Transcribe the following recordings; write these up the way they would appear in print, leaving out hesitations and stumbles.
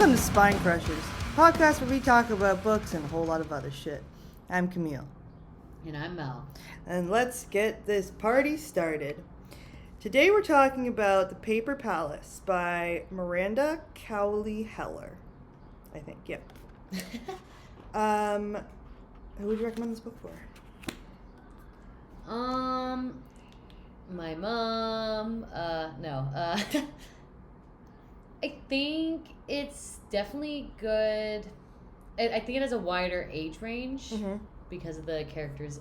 Welcome to Spine Crushers, a podcast where we talk about books and a whole lot of other shit. I'm Camille. And I'm Mel. And let's get this party started. Today we're talking about The Paper Palace by Miranda Cowley-Heller. I think, yep. Who would you recommend this book for? My mom, I think it's definitely good. I think it has a wider age range because of the character's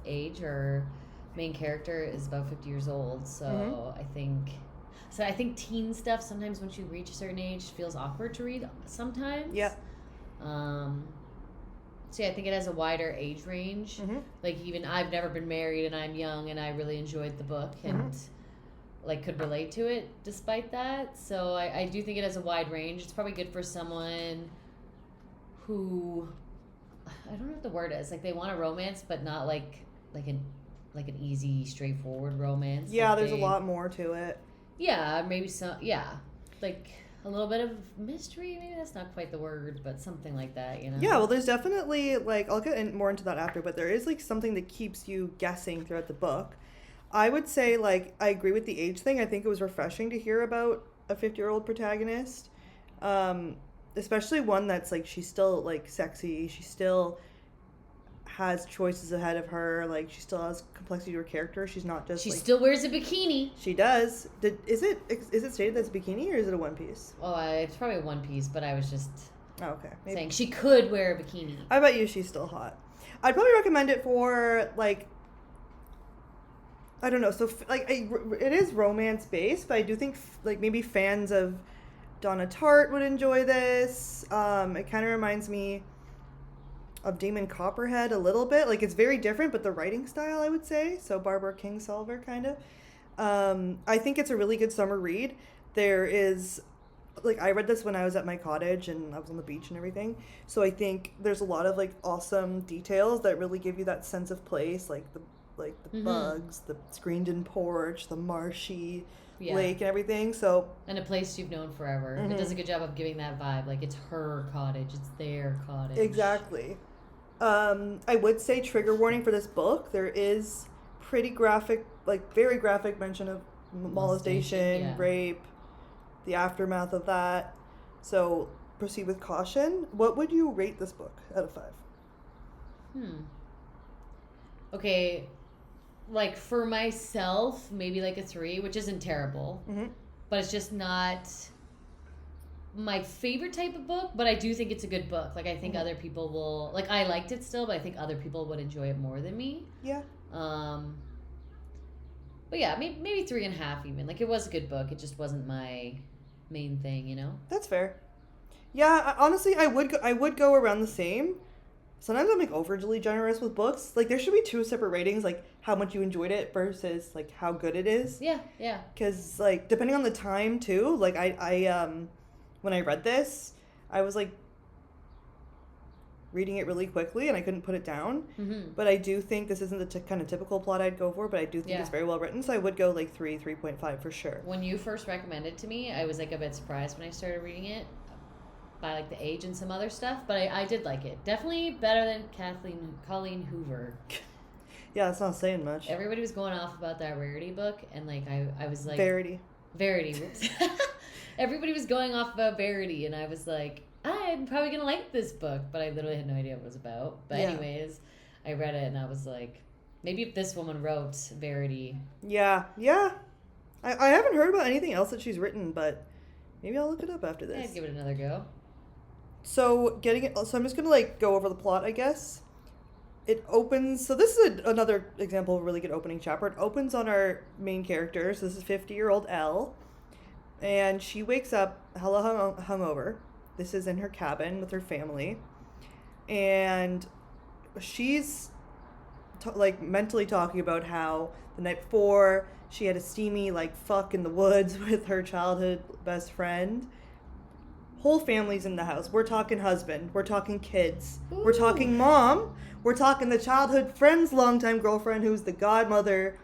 age. Our main character is about 50 years old, so I think teen stuff sometimes once you reach a certain age feels awkward to read sometimes. Yep. So yeah, I think it has a wider age range. Like even I've never been married and I'm young and I really enjoyed the book and like could relate to it despite that. So I do think it has a wide range. It's probably good for someone who, I don't know what the word is, like they want a romance but not like an easy straightforward romance. Yeah, like there's a lot more to it. Yeah, maybe like a little bit of mystery, maybe that's not quite the word, but something like that, you know? Yeah, well, there's definitely, like, I'll get more into that after, but there is, like, something that keeps you guessing throughout the book. I would say, like, I agree with the age thing. I think it was refreshing to hear about a 50-year-old protagonist, especially one that's, like, she's still, like, sexy. She still has choices ahead of her. Like, she still has complexity to her character. She's not just, She still wears a bikini. She does. Is it stated that's a bikini or is it a one piece? Oh, it's probably a one piece, but I was just saying she could wear a bikini. I bet you she's still hot. I'd probably recommend it for, like, I don't know. So, like, it is romance based, but I do think, like, maybe fans of Donna Tartt would enjoy this. It kind of reminds me of Damon Copperhead a little bit. Like, it's very different, but the writing style, I would say. So, Barbara Kingsolver, kind of. I think it's a really good summer read. There is, like, I read this when I was at my cottage and I was on the beach and everything. So I think there's a lot of, like, awesome details that really give you that sense of place, like the bugs, the screened-in porch, the marshy lake and everything. So and a place you've known forever. It does a good job of giving that vibe. Like, it's her cottage. It's their cottage. Exactly. I would say trigger warning for this book. There is pretty graphic, like very graphic mention of molestation, rape, the aftermath of that. So proceed with caution. What would you rate this book out of 5? Okay, like for myself, maybe like a 3, which isn't terrible, but it's just not my favorite type of book, but I do think it's a good book. Like, I think other people will, like, I liked it still, but I think other people would enjoy it more than me. Yeah. But yeah, maybe 3.5 even. Like, it was a good book. It just wasn't my main thing, you know? That's fair. Yeah, honestly, I would go around the same. Sometimes I'm, like, overly generous with books. Like, there should be 2 separate ratings, like, how much you enjoyed it versus, like, how good it is. Yeah. Because, like, depending on the time, too, like, I when I read this, I was, like, reading it really quickly, and I couldn't put it down. But I do think this isn't the kind of typical plot I'd go for, but I do think it's very well written, so I would go, like, 3.5 for sure. When you first recommended it to me, I was, like, a bit surprised when I started reading it by, like, the age and some other stuff, but I did like it. Definitely better than Colleen Hoover. Yeah, that's not saying much. Everybody was going off about that Rarity book, and, like, I was like... Verity, whoops. Everybody was going off about Verity, and I was like, I'm probably going to like this book, but I literally had no idea what it was about. But anyways, I read it, and I was like, maybe if this woman wrote Verity. Yeah. I haven't heard about anything else that she's written, but maybe I'll look it up after this. I'd give it another go. So I'm just gonna, like, go over the plot, I guess. It opens. So this is another example of a really good opening chapter. It opens on our main character. So this is 50-year-old Elle, and she wakes up hella hungover. This is in her cabin with her family, and she's like mentally talking about how the night before she had a steamy, like, fuck in the woods with her childhood best friend. Whole family's in the house. We're talking husband. We're talking kids. Ooh. We're talking mom. We're talking the childhood friend's longtime girlfriend who's the godmother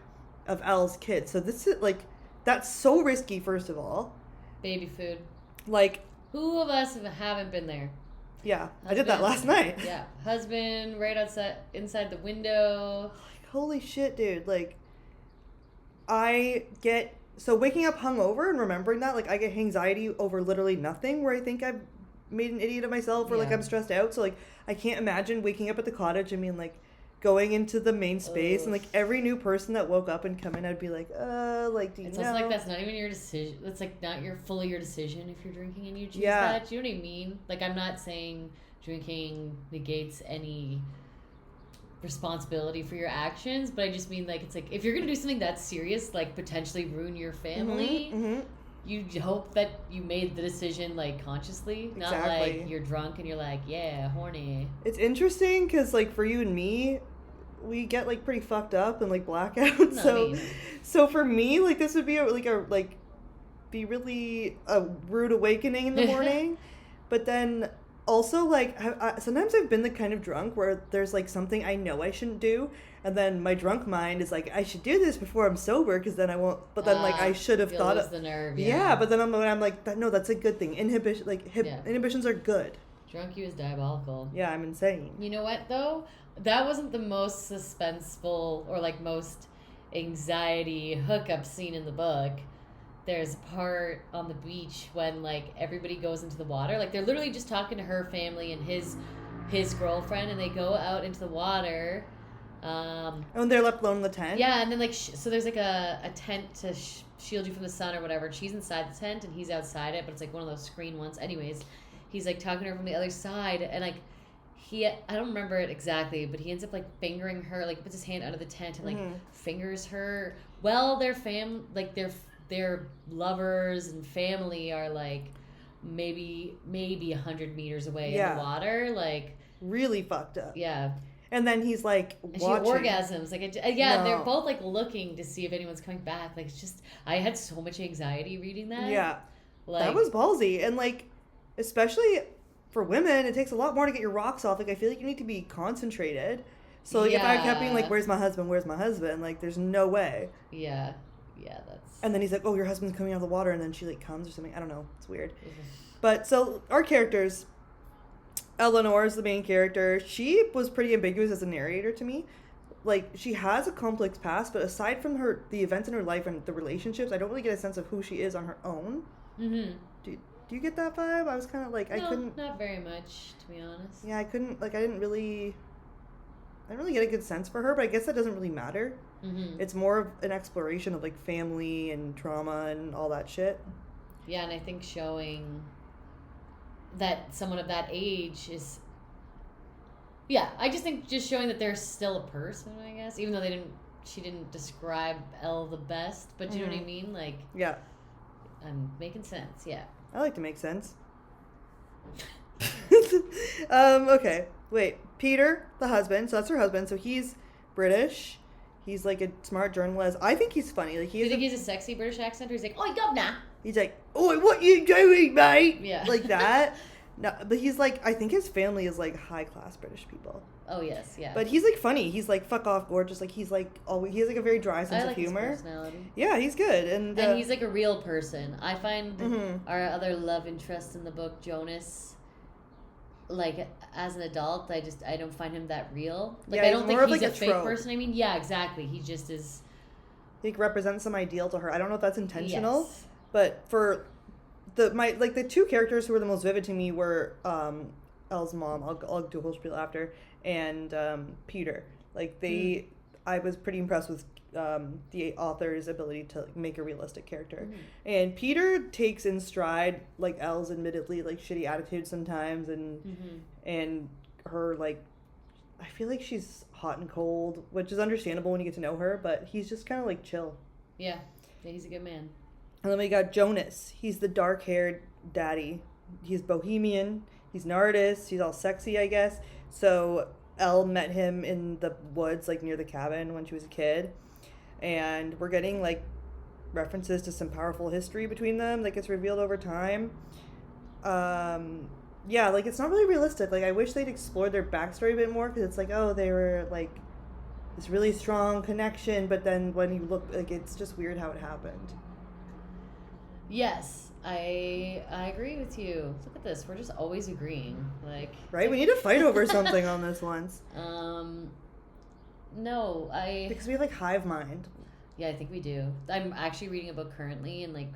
of Elle's kids. So this is, like, that's so risky, first of all. Baby food. Like, Who of us haven't been there? Yeah, I did that last night. Yeah, husband right outside, inside the window. Like, holy shit, dude. Like, so waking up hungover and remembering that, like, I get anxiety over literally nothing where I think I've made an idiot of myself or, like, I'm stressed out. So, like, I can't imagine waking up at the cottage and being, like, going into the main space and, like, every new person that woke up and come in, I'd be like, like, do you know? It's also like that's not even your decision. It's like not fully your decision if you're drinking and you choose that. Do you know what I mean? Like, I'm not saying drinking negates any responsibility for your actions, but I just mean, like, it's like if you're gonna do something that's serious, like potentially ruin your family, you hope that you made the decision, like, consciously, not like you're drunk and you're like, yeah, horny. It's interesting because, like, for you and me, we get, like, pretty fucked up and, like, blackout. So for me, like, this would be be really a rude awakening in the morning. But then also, like, sometimes I've been the kind of drunk where there's, like, something I know I shouldn't do, and then my drunk mind is like, I should do this before I'm sober because then I won't. But then, like, I should have thought of the nerve. Yeah, but then I'm like, no, that's a good thing. Inhibitions are good. Drunk you is diabolical. Yeah, I'm insane. You know what, though? That wasn't the most suspenseful or, like, most anxiety hookup scene in the book. There's a part on the beach when, like, everybody goes into the water. Like, they're literally just talking to her family and his girlfriend, and they go out into the water. And they're left alone in the tent? Yeah, and then, like, so there's, like, a tent to shield you from the sun or whatever. And she's inside the tent, and he's outside it, but it's, like, one of those screen ones. Anyways, he's, like, talking to her from the other side, and, like, I don't remember it exactly, but he ends up, like, fingering her, like, puts his hand under the tent and, like, fingers her. Well, their lovers and family are, like, maybe 100 meters away in the water, like, really fucked up. Yeah. And then he's, like, watching. She orgasms. Like, they're both, like, looking to see if anyone's coming back. Like, it's just, I had so much anxiety reading that. Yeah. Like, that was ballsy. And, like, especially for women, it takes a lot more to get your rocks off. Like, I feel like you need to be concentrated. So, like, if I kept being like, where's my husband? Like, there's no way. Yeah. Yeah, that's... And then he's like, oh, your husband's coming out of the water. And then she, like, comes or something. I don't know. It's weird. But, so, our characters... Eleanor is the main character. She was pretty ambiguous as a narrator to me. Like, she has a complex past, but aside from the events in her life and the relationships, I don't really get a sense of who she is on her own. Mm-hmm. Do you get that vibe? I was kind of like, no, I couldn't... not very much, to be honest. Yeah, I didn't really get a good sense for her, but I guess that doesn't really matter. Mm-hmm. It's more of an exploration of, like, family and trauma and all that shit. Yeah, and I think showing that someone of that age is... Yeah, I just think just showing that they're still a person, I guess, even though she didn't describe Elle the best, but you know what I mean? Like... Yeah. I'm making sense, yeah. I like to make sense. Okay. Wait. Peter, the husband. So that's her husband. So he's British. He's, like, a smart journalist. I think he's funny. Like, Do you think he's a sexy British accent? Or he's like, "Oi, governor!" He's like, "Oi, what you doing, mate?" Yeah. Like that. No, but he's, like, I think his family is, like, high-class British people. Oh, yes, yeah. But he's, like, funny. He's, like, fuck off gorgeous. Like, he's, like, he has, like, a very dry sense of humor. His personality. Yeah, he's good. And he's, like, a real person. I find our other love interest in the book, Jonas, like, as an adult, I don't find him that real. Like, I don't think he's a fake person. I mean, yeah, exactly. He just is... He represents some ideal to her. I don't know if that's intentional, but for... the two characters who were the most vivid to me were Elle's mom. I'll do a whole spiel after, and Peter. Like I was pretty impressed with the author's ability to make a realistic character. And Peter takes in stride, like, Elle's admittedly, like, shitty attitude sometimes, and her, like, I feel like she's hot and cold, which is understandable when you get to know her, but he's just kind of, like, chill. Yeah, he's a good man. And then we got Jonas. He's the dark-haired daddy. He's bohemian. He's an artist. He's all sexy, I guess. So Elle met him in the woods, like, near the cabin when she was a kid. And we're getting, like, references to some powerful history between them that gets revealed over time. Yeah, like, it's not really realistic. Like, I wish they'd explored their backstory a bit more, because it's like, oh, they were, like, this really strong connection, but then when you look, like, it's just weird how it happened. Yes, I agree with you. Look at this. We're just always agreeing. Like, right? We need to fight over something on this once. No, because we have like hive mind. Yeah, I think we do. I'm actually reading a book currently, and like,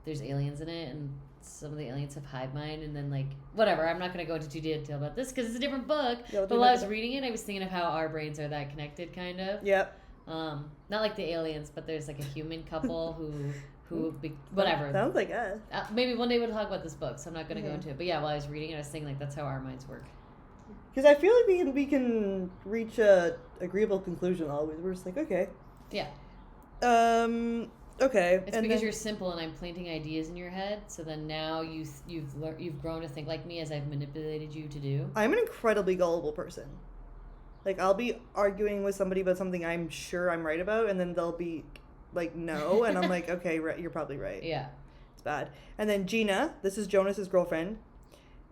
there's aliens in it, and some of the aliens have hive mind, and then like, whatever. I'm not gonna go into too detail about this because it's a different book. Yeah, but while I was reading it, I was thinking of how our brains are that connected, kind of. Yep. Not like the aliens, but there's like a human couple whatever. Sounds like us. Maybe one day we'll talk about this book, so I'm not going to go into it. But yeah, while I was reading it, I was thinking like that's how our minds work. Because I feel like we can reach a agreeable conclusion always. We're just like, okay. Yeah. Okay. It's because you're simple and I'm planting ideas in your head. So then now you've grown to think like me as I've manipulated you to do. I'm an incredibly gullible person. Like, I'll be arguing with somebody about something I'm sure I'm right about, and then they'll be like, no, and I'm like, okay, right, you're probably right. Yeah. It's bad. And then Gina, this is Jonas's girlfriend,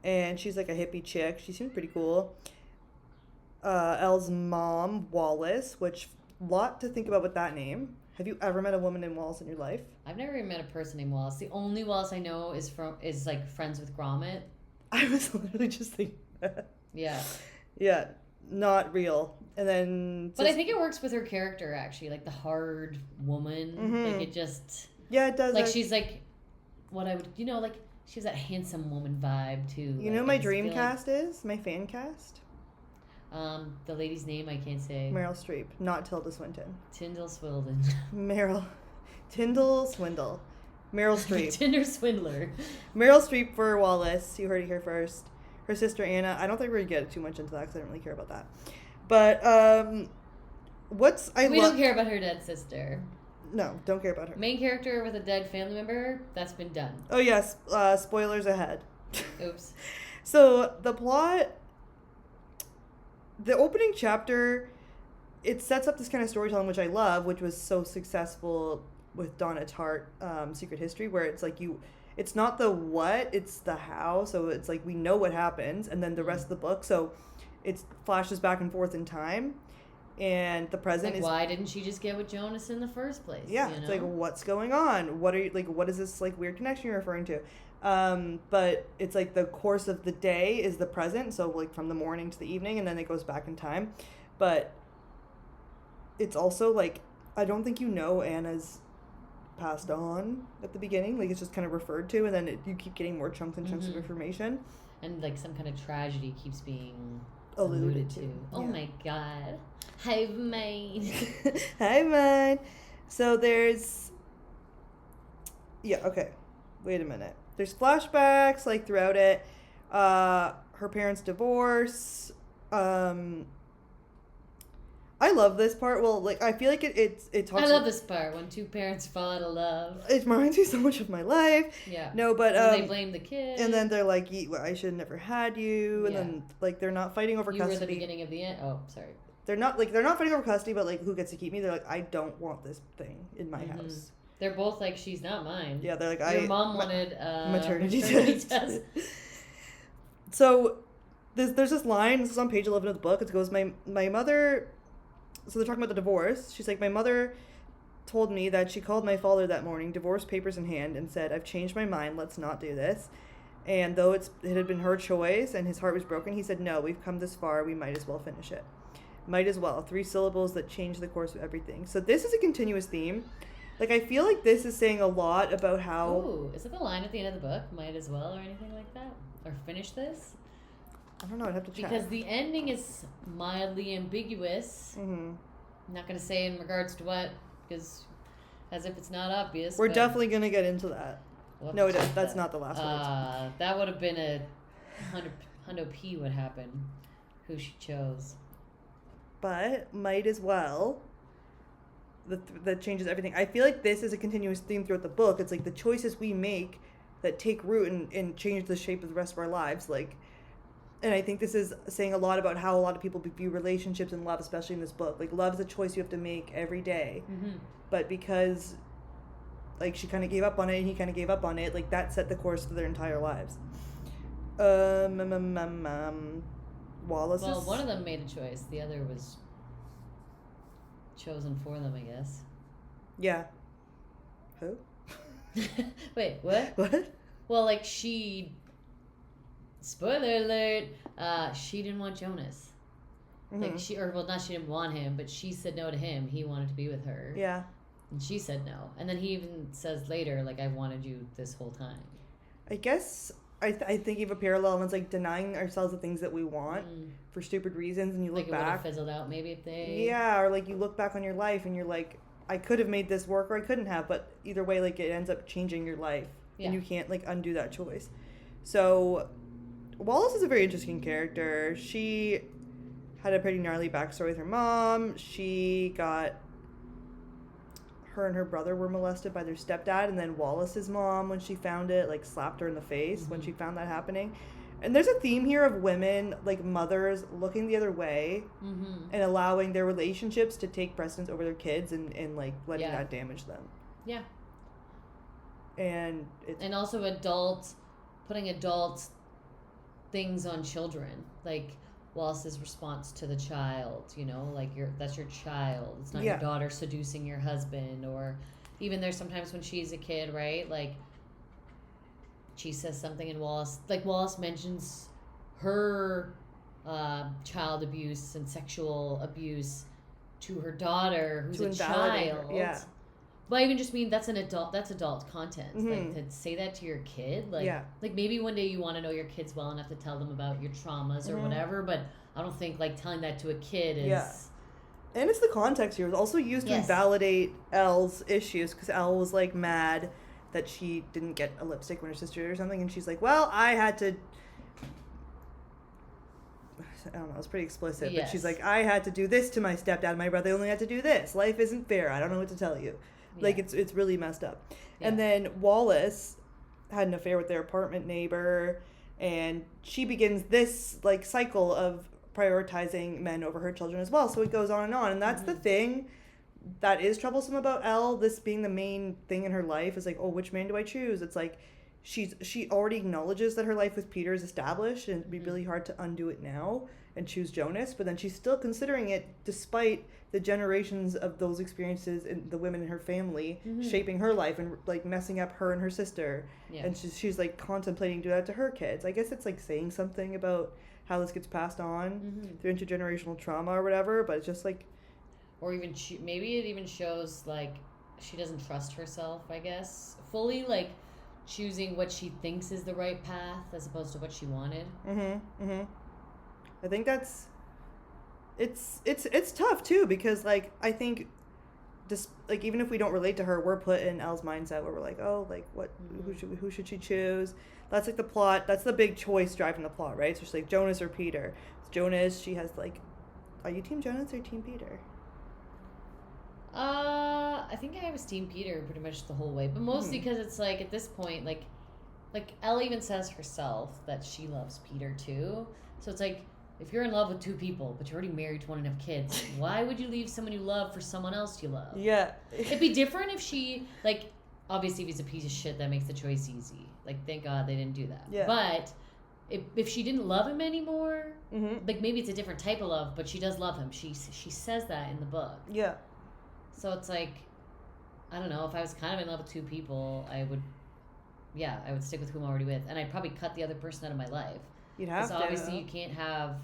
and she's like a hippie chick. She seems pretty cool. Elle's mom, Wallace, which, lot to think about with that name. Have you ever met a woman named Wallace in your life? I've never even met a person named Wallace. The only Wallace I know is like friends with Gromit. I was literally just thinking that. Yeah. Yeah. Not real. And then but I think it works with her character actually, like the hard woman. Mm-hmm. Like it just it does. Like she's like what I would like she has that handsome woman vibe too. You know my dream cast is? My fan cast? The lady's name I can't say. Meryl Streep, not Tilda Swinton. Tyndall Swindle. Tyndall Swindle. Meryl Streep. Tinder Swindler. Meryl Streep for Wallace. You heard it here first. Her sister Anna. I don't think we're gonna get too much into that because I don't really care about that. But we don't care about her dead sister. No, don't care about her. Main character with a dead family member. That's been done. Oh yes. Spoilers ahead. Oops. So the plot. The opening chapter, it sets up this kind of storytelling which I love, which was so successful with Donna Tartt, Secret History, where it's like it's not the what, it's the how. So it's like we know what happens, and then the rest of the book. So it flashes back and forth in time, and the present like, why didn't she just get with Jonas in the first place? Yeah, it's like what's going on? What is this like weird connection you're referring to? But it's like the course of the day is the present, so like from the morning to the evening, and then it goes back in time. But it's also like I don't think Anna's passed on at the beginning. Like it's just kind of referred to, and then you keep getting more chunks and chunks of information. And like some kind of tragedy keeps being alluded to. Oh my god. Hive mind. Hive mind. So there's... Yeah, okay. Wait a minute. There's flashbacks like throughout it. Her parents' divorce. I love this part. Well, like I feel like it talks. I love this part when two parents fall out of love. It reminds me so much of my life. Yeah. No, but and they blame the kid. And then they're like, "I should have never had you." And then like they're not fighting over custody. You were the beginning of the end. Oh, sorry. They're not fighting over custody, but like who gets to keep me? They're like, "I don't want this thing in my house." They're both like, "She's not mine." Yeah, they're like, Your mom wanted maternity test. So there's this line. This is on page 11 of the book. It goes, "My mother." So they're talking about the divorce. She's like, "My mother told me that she called my father that morning, divorce papers in hand, and said, 'I've changed my mind. Let's not do this.' And though it had been her choice and his heart was broken, he said, 'No, we've come this far. We might as well finish it.' Might as well. 3 syllables that change the course of everything." So this is a continuous theme. Like, I feel like this is saying a lot about how... Ooh, is it the line at the end of the book? Might as well or anything like that? Or finish this? I don't know. I'd have to check. Because the ending is mildly ambiguous. Mm-hmm. I'm not going to say in regards to what, because as if it's not obvious. We're definitely going to get into that. No, that's not the last one. That would have been a Hundo P would happen, who she chose. But might as well. That changes everything. I feel like this is a continuous theme throughout the book. It's like the choices we make that take root and change the shape of the rest of our lives. Like, and I think this is saying a lot about how a lot of people view relationships and love, especially in this book. Like, love is a choice you have to make every day. Mm-hmm. But because, like, she kind of gave up on it and he kind of gave up on it, like, that set the course for their entire lives. Wallace. Well, one of them made a choice. The other was chosen for them, I guess. Yeah. Who? Wait, what? What? Well, like spoiler alert, she didn't want Jonas. Like she didn't want him, but she said no to him. He wanted to be with her. Yeah. And she said no. And then he even says later, like, I've wanted you this whole time. I guess I think you have a parallel, and it's like denying ourselves the things that we want for stupid reasons, and you look like it back. Would have fizzled out maybe if they... Yeah, or like you look back on your life and you're like, I could have made this work or I couldn't have, but either way, like it ends up changing your life. Yeah. And you can't like undo that choice. So Wallace is a very interesting character. She had a pretty gnarly backstory with her mom. Her and her brother were molested by their stepdad, and then Wallace's mom, when she found it, like slapped her in the face when she found that happening. And there's a theme here of women, like mothers, looking the other way and allowing their relationships to take precedence over their kids and like letting that damage them. Yeah. And also putting adult things on children, like Wallace's response to the child, you know, like that's your child. It's not your daughter seducing your husband. Or even there's sometimes when she's a kid, right? Like she says something and Wallace mentions her child abuse and sexual abuse to her daughter, who's a child. Yeah. But I even just mean that's adult content. Like to say that to your kid, like maybe one day you want to know your kids well enough to tell them about your traumas or whatever, but I don't think like telling that to a kid is... Yeah. And it's the context here. It was also used to invalidate Elle's issues, because Elle was like mad that she didn't get a lipstick when her sister did or something, and she's like, well, I had to... I don't know, it's pretty explicit, but she's like, I had to do this to my stepdad, my brother only had to do this. Life isn't fair. I don't know what to tell you. Like, it's really messed up. Yeah. And then Wallace had an affair with their apartment neighbor, and she begins this, like, cycle of prioritizing men over her children as well. So it goes on. And that's the thing that is troublesome about Elle, this being the main thing in her life, is like, oh, which man do I choose? It's like, she already acknowledges that her life with Peter is established, and it'd be really hard to undo it now and choose Jonas, but then she's still considering it despite the generations of those experiences and the women in her family shaping her life and like messing up her and her sister. Yeah. And she's like contemplating doing that to her kids. I guess it's like saying something about how this gets passed on through intergenerational trauma or whatever, but it's just like... Or even maybe it even shows like she doesn't trust herself, I guess, fully, like choosing what she thinks is the right path as opposed to what she wanted. I think that's... It's tough too, because like I think just like even if we don't relate to her, we're put in Elle's mindset where we're like, oh, like what who should she choose? That's like the plot, that's the big choice driving the plot, right? So she's like Jonas or Peter. It's Jonas, she has like, are you team Jonas or team Peter? I think I was team Peter pretty much the whole way, but mostly because it's like at this point like Elle even says herself that she loves Peter too. So it's like, if you're in love with two people, but you're already married to one and have kids, why would you leave someone you love for someone else you love? Yeah. It'd be different if she, like, obviously if he's a piece of shit, that makes the choice easy. Like, thank God they didn't do that. Yeah. But if she didn't love him anymore, like, maybe it's a different type of love, but she does love him. She says that in the book. Yeah. So it's like, I don't know, if I was kind of in love with two people, I would stick with who I'm already with. And I'd probably cut the other person out of my life. You'd have to. Because obviously you can't have...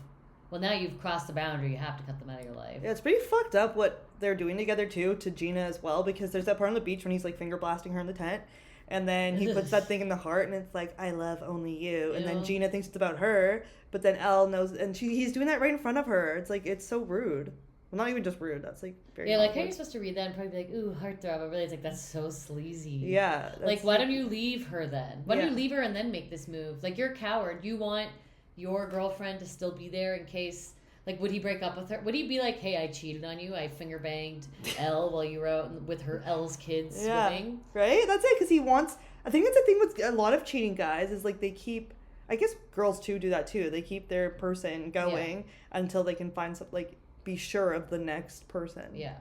Well, now you've crossed the boundary. You have to cut them out of your life. Yeah, it's pretty fucked up what they're doing together, too, to Gina as well, because there's that part on the beach when he's, like, finger blasting her in the tent, and then he puts that thing in the heart, and it's like, I love only you. And then Gina thinks it's about her, but then Elle knows... And he's doing that right in front of her. It's like, it's so rude. Well, not even just rude. That's, like, very... Yeah, like, how you're supposed to read that and probably be like, ooh, heartthrob. But really, it's like, that's so sleazy. Yeah. Like, why don't you leave her then? Why don't you leave her and then make this move? Like, you're a coward. You want... your girlfriend to still be there in case, like, would he break up with her? Would he be like, hey, I cheated on you, I finger banged Elle while you were out with her Elle's kids swimming? Right? That's it, because he wants, I think that's the thing with a lot of cheating guys, is like they keep, I guess girls too do that too, they keep their person going until they can find some, like, be sure of the next person. Yeah.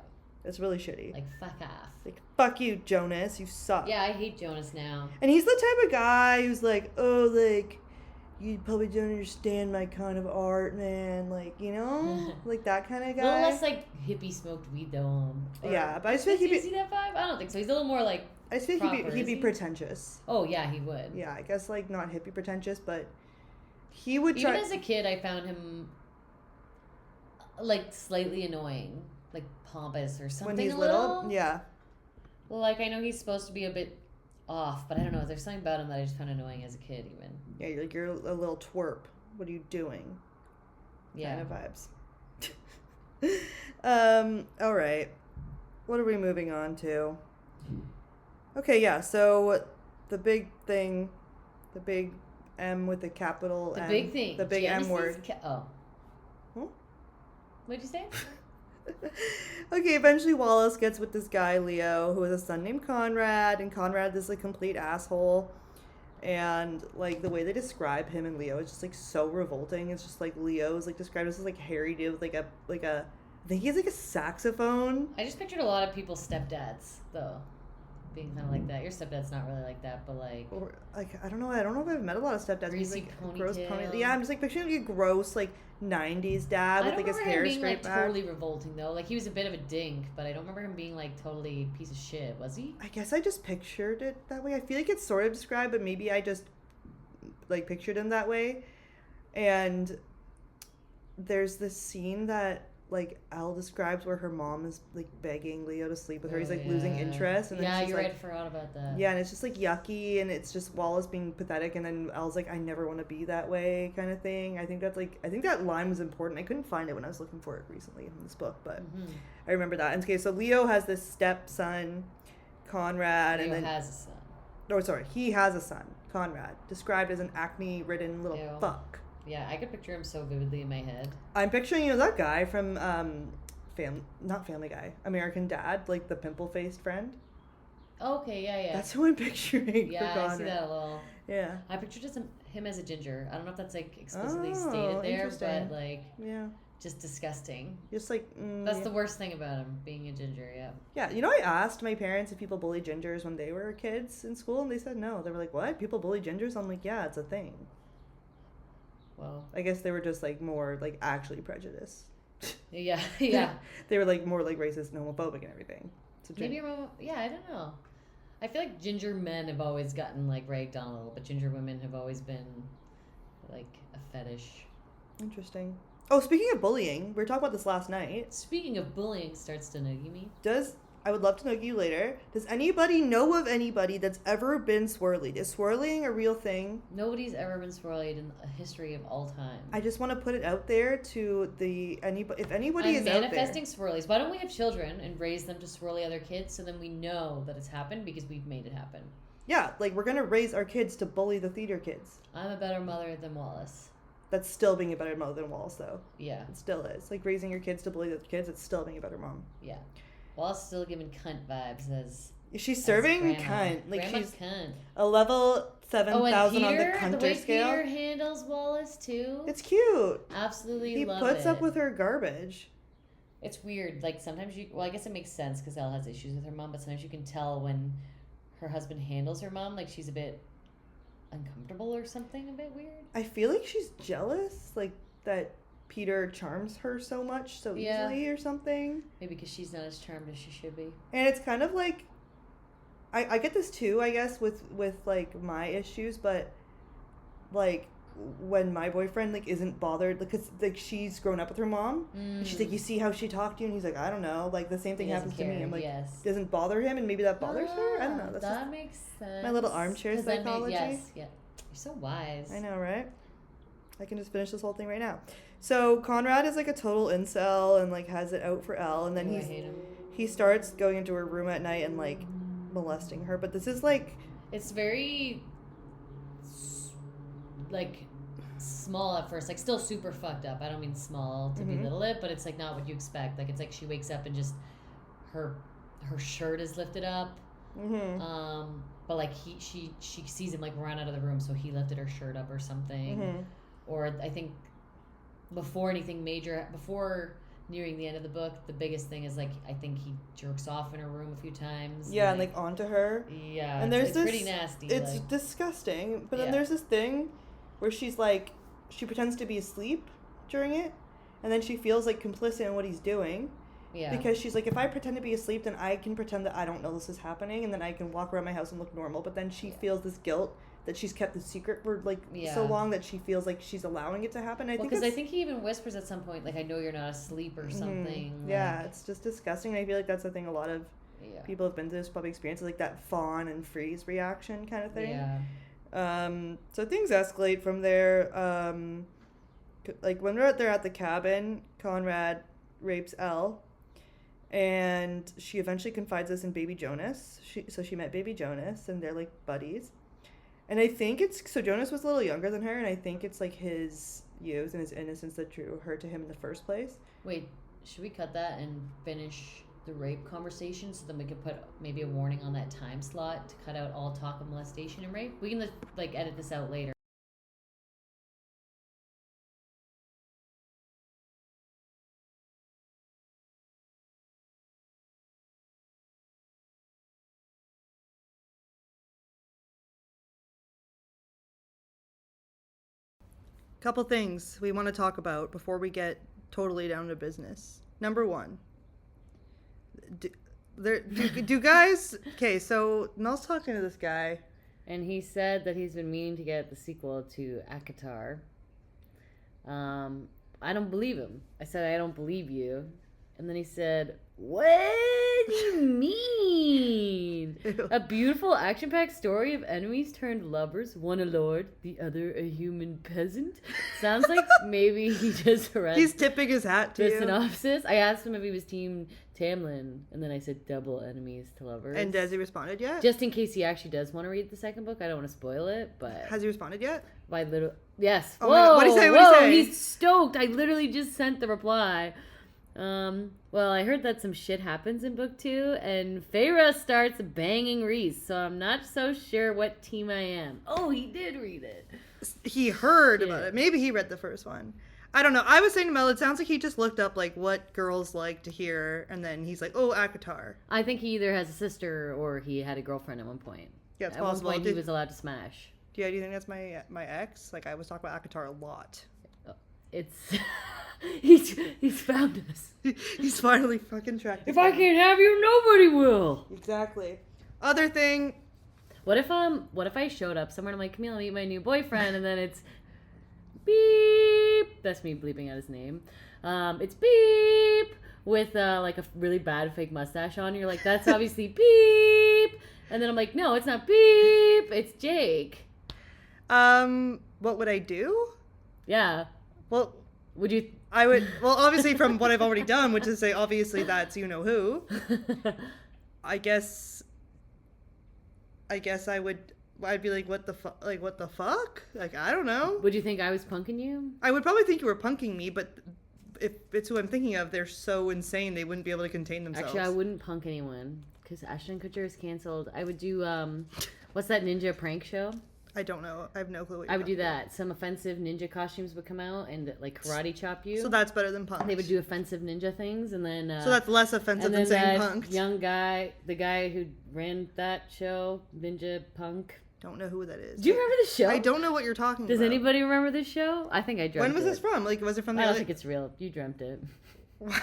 It's really shitty. Like, fuck off. Like, fuck you, Jonas, you suck. Yeah, I hate Jonas now. And he's the type of guy who's like, oh, like, you probably don't understand my kind of art, man. Like, you know? Like that kind of guy. A little less like hippie smoked weed though. Yeah, but I just think he'd be... Does he see that vibe? I don't think so. He's a little more like I just think he'd be pretentious. Oh, yeah, he would. Yeah, I guess like not hippie pretentious, but he would try... Even as a kid, I found him like slightly annoying. Like pompous or something. When he's little? Yeah. Well, like I know he's supposed to be a bit off, but I don't know. There's something about him that I just found annoying as a kid, even. Yeah, you're a little twerp. What are you doing? Yeah. Kind of vibes. All right. What are we moving on to? Okay, yeah. So the big thing, the big M with the capital M. The big thing. The big M word. Oh. Huh? What'd you say? Okay, eventually Wallace gets with this guy, Leo, who has a son named Conrad, and Conrad is a complete asshole. And, like, the way they describe him and Leo is just, like, so revolting. It's just, like, Leo's, like, described as this, like, hairy dude with, I think he has, like, a saxophone. I just pictured a lot of people's stepdads, though, being kind of like that. Your stepdad's not really like that, but, like... Or, like, I don't know if I've met a lot of stepdads. Greasy He's, like, ponytail. Gross ponytail. Yeah, I'm just, like, picturing, like, a gross, like, 90s dad with, like, his hair straight back. I don't remember him being, like, totally revolting, though. Like, he was a bit of a dink, but I don't remember him being, like, totally a piece of shit. Was he? I guess I just pictured it that way. I feel like it's sort of described, but maybe I just... like pictured him that way. And there's this scene that like Elle describes where her mom is like begging Leo to sleep with her. He's like losing interest, and then she's you're like, right, I forgot about that. Yeah, and it's just like yucky, and it's just Wallace being pathetic, and then Elle's like, I never want to be that way kind of thing. I think that line was important. I couldn't find it when I was looking for it recently in this book, but I remember that. And okay, so Leo has this stepson, Conrad, Leo and then has a son. Oh, sorry, he has a son, Conrad, described as an acne-ridden little fuck. Yeah, I could picture him so vividly in my head. I'm picturing, that guy from not Family Guy, American Dad, like the pimple-faced friend. Okay, yeah. That's who I'm picturing. Yeah, I see that a little. Yeah. I pictured him as a ginger. I don't know if that's like explicitly stated there, but like, yeah, just disgusting. Just like that's the worst thing about him, being a ginger. Yeah. Yeah, I asked my parents if people bully gingers when they were kids in school, and they said no. They were like, "What? People bully gingers?" I'm like, "Yeah, it's a thing." Well, I guess they were just like more like actually prejudiced. Yeah. They were like more like racist and homophobic and everything. So maybe I don't know. I feel like ginger men have always gotten like ragged on a little, but ginger women have always been like a fetish. Interesting. Oh, speaking of bullying, we were talking about this last night. Speaking of bullying, starts to noogie me. I would love to noogie you later. Does anybody know of anybody that's ever been swirlied? Is swirling a real thing? Nobody's ever been swirlied in the history of all time. I just want to put it out there to if anybody is out there. Manifesting swirlies. Why don't we have children and raise them to swirly other kids so then we know that it's happened because we've made it happen? Yeah, like we're going to raise our kids to bully the theater kids. I'm a better mother than Wallace. That's still being a better mother than Wallace, though. Yeah. It still is. Like raising your kids to bully the kids, it's still being a better mom. Yeah. Wallace still giving cunt vibes as she's serving grandma. cunt. Like grandma she's cunt. A level 7,000 on the cunter the way scale. Peter handles Wallace too. It's cute. Absolutely love it. He puts up with her garbage. It's weird. Like sometimes I guess it makes sense because Elle has issues with her mom, but sometimes you can tell when her husband handles her mom, like she's a bit uncomfortable or something, a bit weird. I feel like she's jealous, like that Peter charms her so much so easily or something. Maybe because she's not as charmed as she should be. And it's kind of like I get this too, I guess, with like my issues, but like when my boyfriend like isn't bothered because like she's grown up with her mom and she's like, you see how she talked to you, and he's like, I don't know, like the same thing happens to me. I'm like, doesn't bother him, and maybe that bothers her. I don't know. That makes sense. My little armchair psychology. Yes, yeah. You're so wise. I know, right? I can just finish this whole thing right now. So Conrad is like a total incel and like has it out for Elle, and then he starts going into her room at night and like molesting her. But this is like, it's very like small at first, like still super fucked up. I don't mean small to belittle it, but it's like not what you expect. Like it's like she wakes up and just her shirt is lifted up. But like she sees him like run out of the room, so he lifted her shirt up or something. Or I think before anything major, before nearing the end of the book, the biggest thing is like I think he jerks off in her room a few times. Yeah, and like onto her. Yeah, and there's it's pretty nasty. It's like, disgusting. But then there's this thing where she's like, she pretends to be asleep during it, and then she feels like complicit in what he's doing. Yeah. Because she's like, if I pretend to be asleep, then I can pretend that I don't know this is happening, and then I can walk around my house and look normal. But then she feels this guilt that she's kept the secret for like so long that she feels like she's allowing it to happen. I think he even whispers at some point, like, I know you're not asleep or something. Yeah, it's just disgusting. I feel like that's the thing a lot of people have been through this probably experience, like that fawn and freeze reaction kind of thing. Yeah. So things escalate from there. Like when they're at the cabin, Conrad rapes Elle. And she eventually confides this in Baby Jonas. She met Baby Jonas, and they're, like, buddies. And I think so Jonas was a little younger than her, and I think it's, like, his youth and his innocence that drew her to him in the first place. Wait, should we cut that and finish the rape conversation so then we can put maybe a warning on that time slot to cut out all talk of molestation and rape? We can, like, edit this out later. Couple things we want to talk about before we get totally down to business. Number one, do guys... Okay, so Mel's talking to this guy. And he said that he's been meaning to get the sequel to ACOTAR. I don't believe him. I said, I don't believe you. And then he said, what do you mean? Ew. A beautiful action-packed story of enemies turned lovers, one a lord, the other a human peasant. Sounds like maybe he just read He's tipping his hat to the synopsis. I asked him if he was team Tamlin, and then I said double enemies to lovers. And has he responded yet? Just in case he actually does want to read the second book. I don't want to spoil it, but... Has he responded yet? Yes. Oh, whoa, what did he say? What did he say? He's stoked. I literally just sent the reply. Well, I heard that some shit happens in book 2, and Feyre starts banging Rhys, so I'm not so sure what team I am. Oh, he did read it. He heard about it. Maybe he read the first one. I don't know. I was saying to Mel, it sounds like he just looked up, like, what girls like to hear, and then he's like, oh, ACOTAR. I think he either has a sister or he had a girlfriend at one point. Yeah, it's possible. At one point, he was allowed to smash. Yeah, do you think that's my ex? Like, I was talking about ACOTAR a lot. It's... He's found us. He's finally fucking tracked us. If I can't have you, nobody will. Exactly. Other thing. What if I showed up somewhere and I'm like, Camille, meet my new boyfriend, and then it's beep. That's me bleeping out his name. It's beep with like a really bad fake mustache on. You're like, that's obviously beep. And then I'm like, no, it's not beep. It's Jake. What would I do? Yeah. Well, would you? I would. Well, obviously from what I've already done, which is say obviously that's you know who. I guess I would. I'd be like, what the fuck? Like, what the fuck? Like, I don't know. Would you think I was punking you? I would probably think you were punking me, but if it's who I'm thinking of, they're so insane they wouldn't be able to contain themselves. Actually, I wouldn't punk anyone because Ashton Kutcher is canceled. I would do what's that ninja prank show? I don't know. I have no clue what you're I would do that. Some offensive ninja costumes would come out and like karate chop you. So that's better than punk. They would do offensive ninja things, and then so that's less offensive than saying punk. Young guy, the guy who ran that show, Ninja Punk. Don't know who that is. Do you remember the show? I don't know what you're talking about. Does anybody remember this show? I think I dreamt it. When was this from? Like, was it from the I don't think it's real. You dreamt it.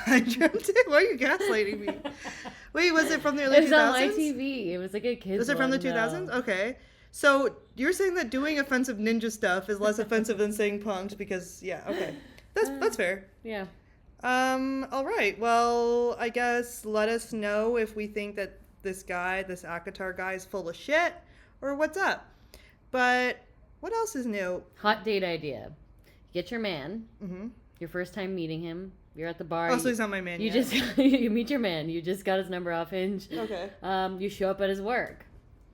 I dreamt it? Why are you gaslighting me? Wait, was it from the early 2000s? It was on ITV. It was like a kid's Was it from the 2000s? No. Okay. So you're saying that doing offensive ninja stuff is less offensive than saying punked because, yeah, okay. That's fair. Yeah. All right. Well, I guess let us know if we think that this ACOTAR guy is full of shit or what's up. But what else is new? Hot date idea. Get your man. Mm-hmm. Your first time meeting him. You're at the bar. Oh, so he's not my man yet. Just you meet your man. You just got his number off Hinge. Okay. You show up at his work.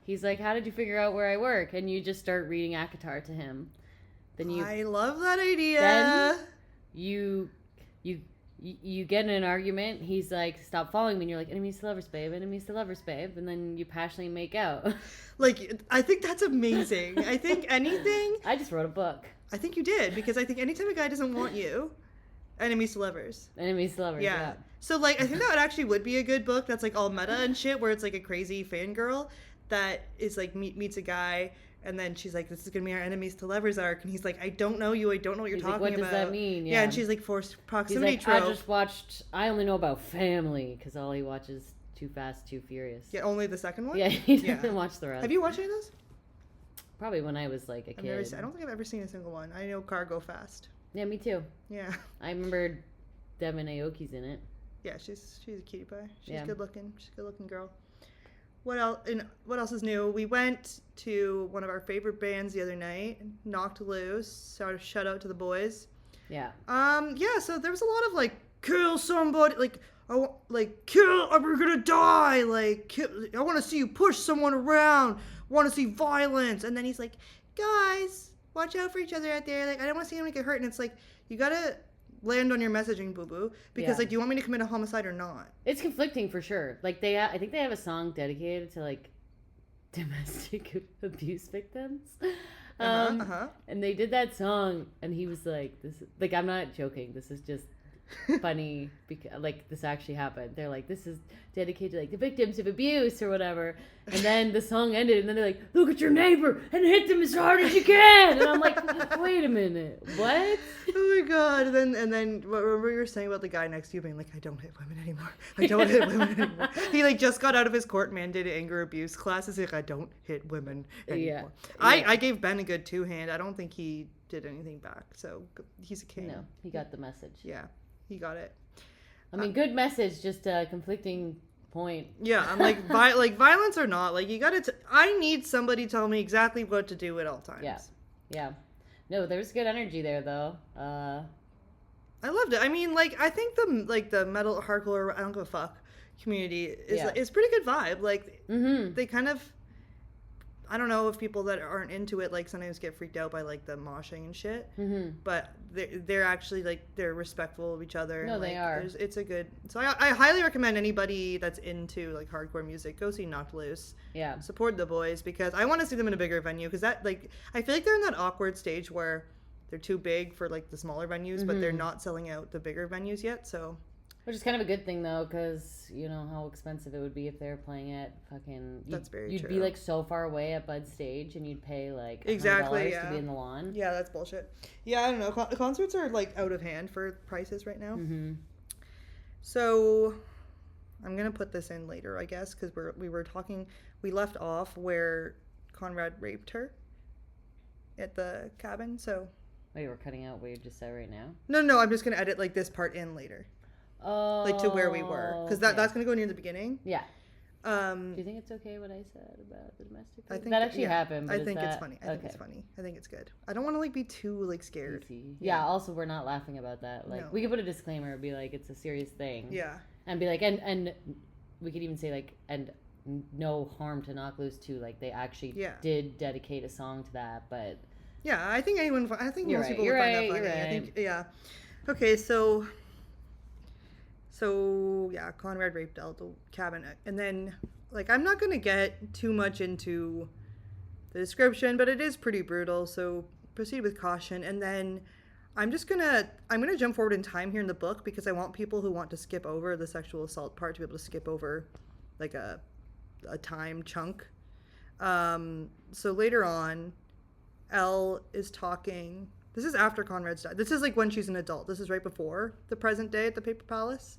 He's like, how did you figure out where I work? And you just start reading ACOTAR to him. I love that idea. Then you get in an argument. He's like, stop following me. And you're like, enemies to lovers, babe. Enemies to lovers, babe. And then you passionately make out. Like, I think that's amazing. I think anything... I just wrote a book. I think you did. Because I think anytime a guy doesn't want you, enemies to lovers. Enemies to lovers, yeah. So, like, I think that actually would be a good book that's, like, all meta and shit, where it's, like, a crazy fangirl that is, like, meets a guy And then she's like, this is going to be our enemies to lovers arc. And he's like, I don't know you. I don't know what you're talking about. What does that mean? Yeah. And she's like, forced proximity he's like, trope. I only know about Family because all he watches Too Fast, Too Furious. Yeah, only the second one? Yeah, he doesn't watch the rest. Have you watched any of those? Probably when I was like a kid. I don't think I've ever seen a single one. I know Car Go Fast. Yeah, me too. Yeah. I remember Devin Aoki's in it. Yeah, she's a cutie pie. She's good looking. She's a good looking girl. What else is new? We went to one of our favorite bands the other night, Knocked Loose. Shout out to the boys. Yeah. Yeah, so there was a lot of like, kill somebody, kill, or we're gonna die, like, kill, I want to see you push someone around, want to see violence. And then he's like, guys, watch out for each other out there, like, I don't want to see anyone get hurt. And it's like, you gotta land on your messaging, boo-boo, because like, do you want me to commit a homicide or not? It's conflicting for sure. Like, I think they have a song dedicated to like domestic abuse victims. And they did that song, and he was like, "This, like, I'm not joking. This is just funny because like this actually happened." They're like, "This is dedicated to like the victims of abuse or whatever." And then the song ended, and then they're like, "Look at your neighbor and hit them as hard as you can." And I'm like, "Wait a minute, what?" Oh my god! And then remember you were saying about the guy next to you being like, "I don't hit women anymore. I don't hit women anymore." He like just got out of his court-mandated anger abuse classes. Like, I don't hit women anymore. Yeah. I gave Ben a good 2-hand. I don't think he did anything back. So he's a king. No, he got the message. Yeah, he got it. I mean, good message, just a conflicting point. Yeah, I'm like, violence or not, like, you gotta. I need somebody to tell me exactly what to do at all times. Yeah. No, there's good energy there, though. I loved it. I mean, like, I think the metal hardcore, I don't give a fuck community is pretty good vibe. Like, they kind of. I don't know if people that aren't into it like sometimes get freaked out by like the moshing and shit, but they're actually like they're respectful of each other. No, and, like, they are. It's a good. So I highly recommend anybody that's into like hardcore music go see Knocked Loose. Yeah, support the boys because I want to see them in a bigger venue because that like I feel like they're in that awkward stage where they're too big for like the smaller venues, but they're not selling out the bigger venues yet. So. Which is kind of a good thing, though, because you know how expensive it would be if they were playing at fucking... That's very true. You'd be, like, so far away at Bud's stage, and you'd pay, like, $100 to be in the lawn. Yeah, that's bullshit. Yeah, I don't know. Concerts are, like, out of hand for prices right now. So, I'm going to put this in later, I guess, because we left off where Conrad raped her at the cabin, so... Wait, we're cutting out what you just said right now? No, I'm just going to edit, like, this part in later. Oh, like to where we were, because that's gonna go near the beginning. Yeah. Do you think it's okay what I said about the domestic? I think that actually happened. But I think it's funny. I think it's funny. I think it's good. I don't want to like be too like scared. Yeah. Also, we're not laughing about that. Like, we could put a disclaimer, be like, it's a serious thing. Yeah. And be like, and we could even say like, and no harm to Knocked Loose too. Like, they actually did dedicate a song to that, but. Yeah, I think most people would find that funny. Right. I think Okay, so yeah, Conrad raped Elle at the cabin, and then like I'm not gonna get too much into the description, but it is pretty brutal. So proceed with caution, and then I'm gonna jump forward in time here in the book because I want people who want to skip over the sexual assault part to be able to skip over like a time chunk. So later on, Elle is talking. This is after Conrad's died. This is like when she's an adult. This is right before the present day at the Paper Palace,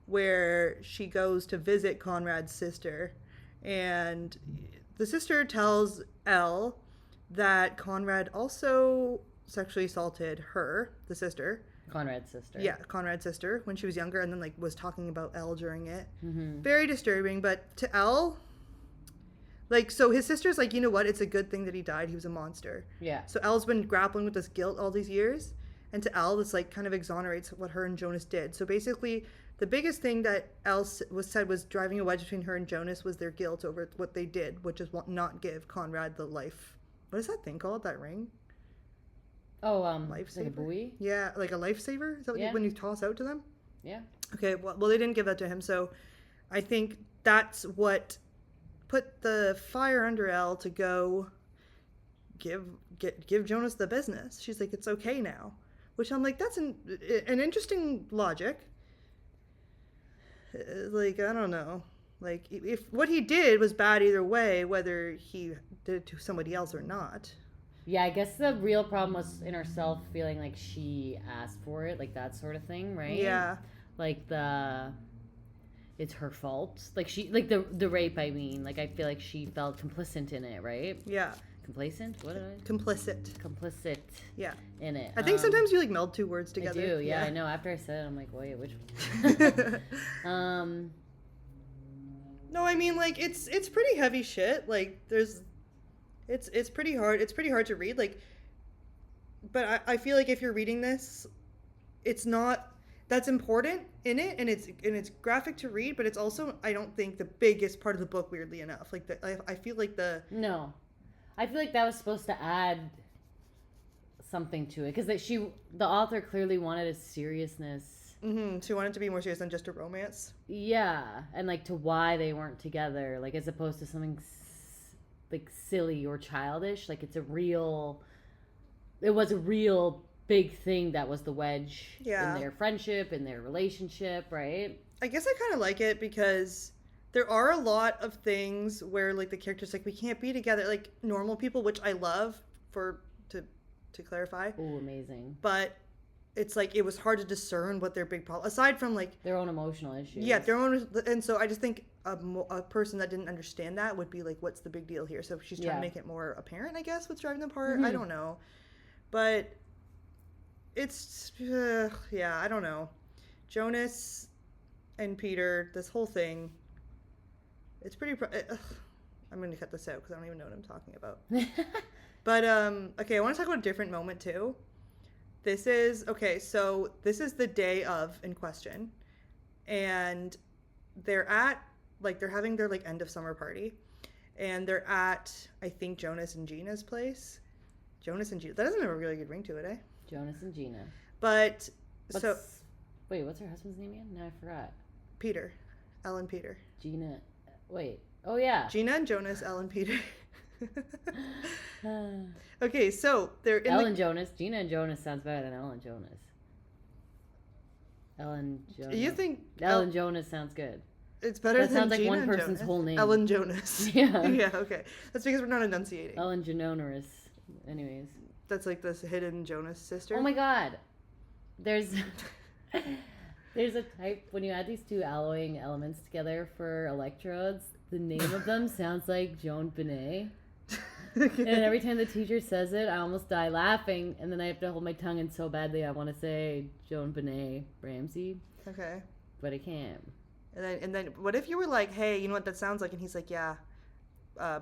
where she goes to visit Conrad's sister. And the sister tells Elle that Conrad also sexually assaulted her, the sister. Conrad's sister. Yeah, Conrad's sister, when she was younger, and then like was talking about Elle during it. Very disturbing, but to Elle... Like, so his sister's like, you know what? It's a good thing that he died. He was a monster. Yeah. So Elle's been grappling with this guilt all these years. And to Elle, this, like, kind of exonerates what her and Jonas did. So basically, the biggest thing that Elle was driving a wedge between her and Jonas was their guilt over what they did, which is not give Conrad the life. What is that thing called? That ring? Oh, lifesaver? Like a buoy? Yeah, like a lifesaver? Is that what when you toss out to them? Yeah. Okay, well, they didn't give that to him. So I think that's what... put the fire under Elle to go give Jonas the business. She's like, it's okay now, which I'm like, that's an interesting logic. Like, I don't know, Like, if what he did was bad either way, whether he did it to somebody else or not. Yeah, I guess the real problem was in herself feeling like she asked for it, like that sort of thing, right? Yeah. Like it's her fault. Like the rape, I mean. Like I feel like she felt complicit in it, right? Yeah. Complacent? What did I? Complicit. Yeah. In it. I think sometimes you like meld two words together. I do, yeah. I know. After I said it, I'm like, wait, which one? No, I mean, like, it's pretty heavy shit. Like, it's pretty hard. It's pretty hard to read. Like, but I feel like if you're reading this, it's not, that's important in it, and it's graphic to read, but it's also, I don't think, the biggest part of the book, weirdly enough. Like, I feel like No. I feel like that was supposed to add something to it, because the author clearly wanted a seriousness. Mm-hmm. She wanted to be more serious than just a romance. Yeah, and like to why they weren't together, like as opposed to something like silly or childish. Like it was a real big thing that was the wedge in their friendship, in their relationship, right? I guess I kind of like it because there are a lot of things where like the characters like we can't be together like normal people, which I love to clarify. Oh, amazing. But it's like it was hard to discern what their big problem, aside from like their own emotional issues. Yeah, and so I just think a person that didn't understand that would be like, what's the big deal here? So she's trying to make it more apparent, I guess, what's driving them apart. Mm-hmm. I don't know, but it's I don't know. Jonas and Peter, this whole thing, it's pretty. I'm gonna cut this out because I don't even know what I'm talking about. But okay, I want to talk about a different moment too. This is the day of in question, and they're having their like end of summer party, and they're at, I think, Jonas and Gina's place. Jonas and Gina, that doesn't have a really good ring to it, eh? Jonas and Gina. But wait, what's her husband's name again? No, I forgot. Peter, Ellen Peter. Gina, wait, oh yeah. Gina and Jonas, Ellen Peter. Okay, so they're in Ellen Jonas. Gina and Jonas sounds better than Ellen Jonas. Ellen Jonas. You think Ellen Jonas sounds good? It's better than sounds like Gina one person's Jonas. whole name. Ellen Jonas. Yeah. Yeah. Okay. That's because we're not enunciating. Ellen Janonorous. Anyways. That's like this hidden Jonas sister. Oh my God. There's a type when you add these two alloying elements together for electrodes. The name of them sounds like Joan Benet. Okay. And every time the teacher says it, I almost die laughing, and then I have to hold my tongue in so badly I want to say Joan Benet Ramsey. Okay. But I can't. And then what if you were like, hey, you know what that sounds like? And he's like, yeah,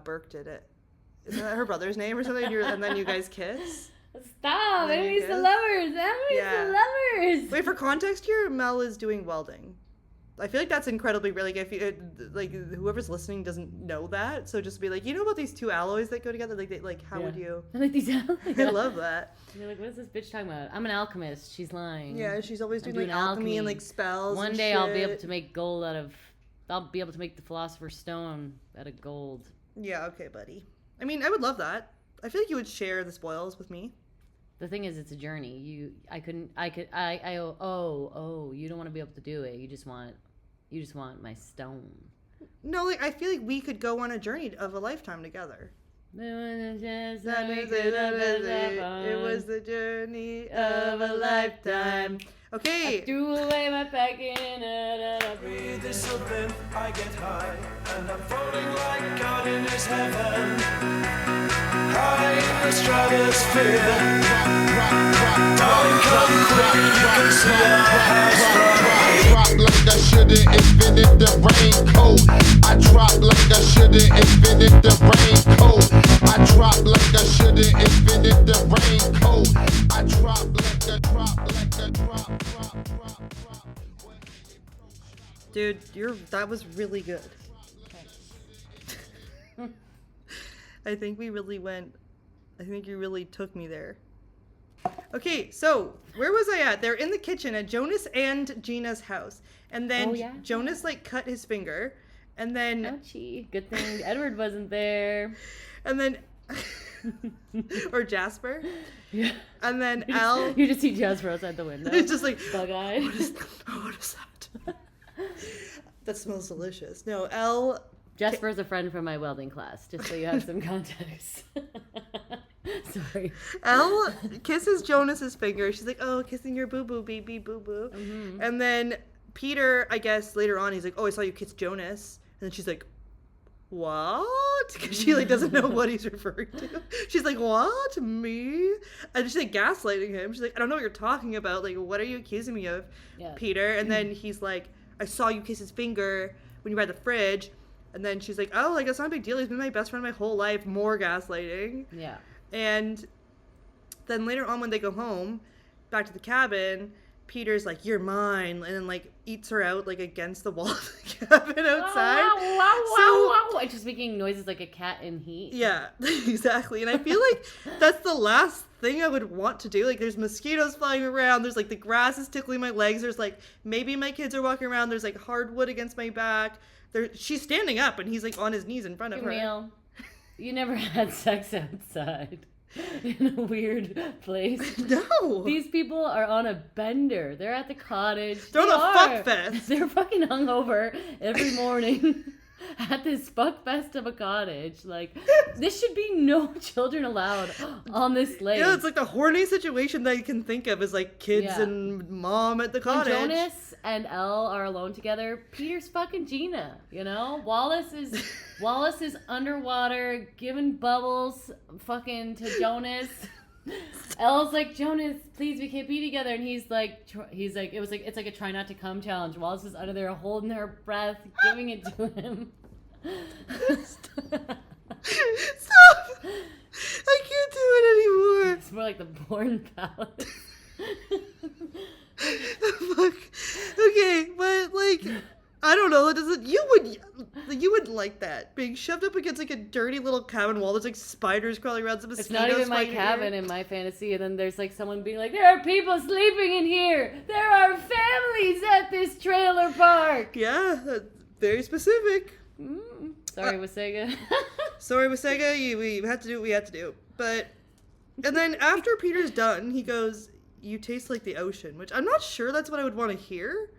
Burke did it. Isn't that her brother's name or something? And then you guys kiss? Stop! Enemies to lovers! Enemies to lovers! Wait, for context here, Mel is doing welding. I feel like that's incredibly rare. Like, if you, like, whoever's listening doesn't know that, so just be like, you know about these two alloys that go together? Like, how would you? I like these alloys. I love that. You're like, what is this bitch talking about? I'm an alchemist. She's lying. Yeah, she's always doing like alchemy and like spells. One day I'll be able to make gold I'll be able to make the Philosopher's Stone out of gold. Yeah, okay, buddy. I mean, I would love that. I feel like you would share the spoils with me. The thing is, it's a journey. You don't want to be able to do it. You just want my stone. No, like, I feel like we could go on a journey of a lifetime together. It was the journey of a lifetime. Okay. I threw away my packing and I breathe this open, I get high, and I'm floating like God in his heaven. High in the stratosphere. Darling, come quick, you can see our house from here. Drop like I should've invented the raincoat. I drop like I should've invented the raincoat. I drop like I should've invented the raincoat. I drop like I drop. Dude, that was really good. I think you really took me there. Okay, so where was I at? They're in the kitchen at Jonas and Gina's house. And then Jonas like cut his finger. And then ouchie. Good thing Edward wasn't there. And then or Jasper. Yeah. And then you just see Jasper outside the window. It's just like bug-eyed. What is that? That smells delicious. No, Elle... Jesper's a friend from my welding class, just so you have some context. Sorry. Elle kisses Jonas's finger. She's like, oh, kissing your boo-boo, baby, boo-boo. Mm-hmm. And then Peter, I guess, later on, he's like, oh, I saw you kiss Jonas. And then she's like, what? Because she, like, doesn't know what he's referring to. She's like, what? Me? And she's, like, gaslighting him. She's like, I don't know what you're talking about. Like, what are you accusing me of, Peter? And then he's like, I saw you kiss his finger when you were at the fridge. And then she's like, oh, like, that's not a big deal. He's been my best friend my whole life. More gaslighting. Yeah. And then later on when they go home, back to the cabin, Peter's like, you're mine. And then, like, eats her out, like, against the wall of the cabin outside. And just making noises like a cat in heat. Yeah, exactly. And I feel like that's the last thing I would want to do. Like, there's mosquitoes flying around. There's, like, the grass is tickling my legs. There's, like, maybe my kids are walking around. There's, like, hardwood against my back. She's standing up, and he's, like, on his knees in front of her. Camille, you never had sex outside in a weird place. No. These people are on a bender. They're at the cottage. They're on a fuck fest. They're fucking hungover every morning at this fuck fest of a cottage. Like, this should be no children allowed on this lake. Yeah, it's like the horny situation that you can think of is like kids and mom at the cottage. When Jonas and Elle are alone together, Peter's fucking Gina, you know? Wallace is underwater giving bubbles fucking to Jonas. Elle's like, Jonas, please, we can't be together. And he's like, it's like a try not to come challenge. Wallace is under there holding her breath, giving it to him. Stop! I can't do it anymore. It's more like the Bourne Palace. Fuck. Okay, but like, I don't know. You would like that being shoved up against like a dirty little cabin wall. There's like spiders crawling around. Some mosquitoes. It's not even my cabin in my fantasy. And then there's like someone being like, "There are people sleeping in here. There are families at this trailer park." Yeah, that's very specific. Sorry, Wasega. Sorry, Wasega. We had to do what we had to do. But and then after Peter's done, he goes, "You taste like the ocean," which I'm not sure that's what I would want to hear.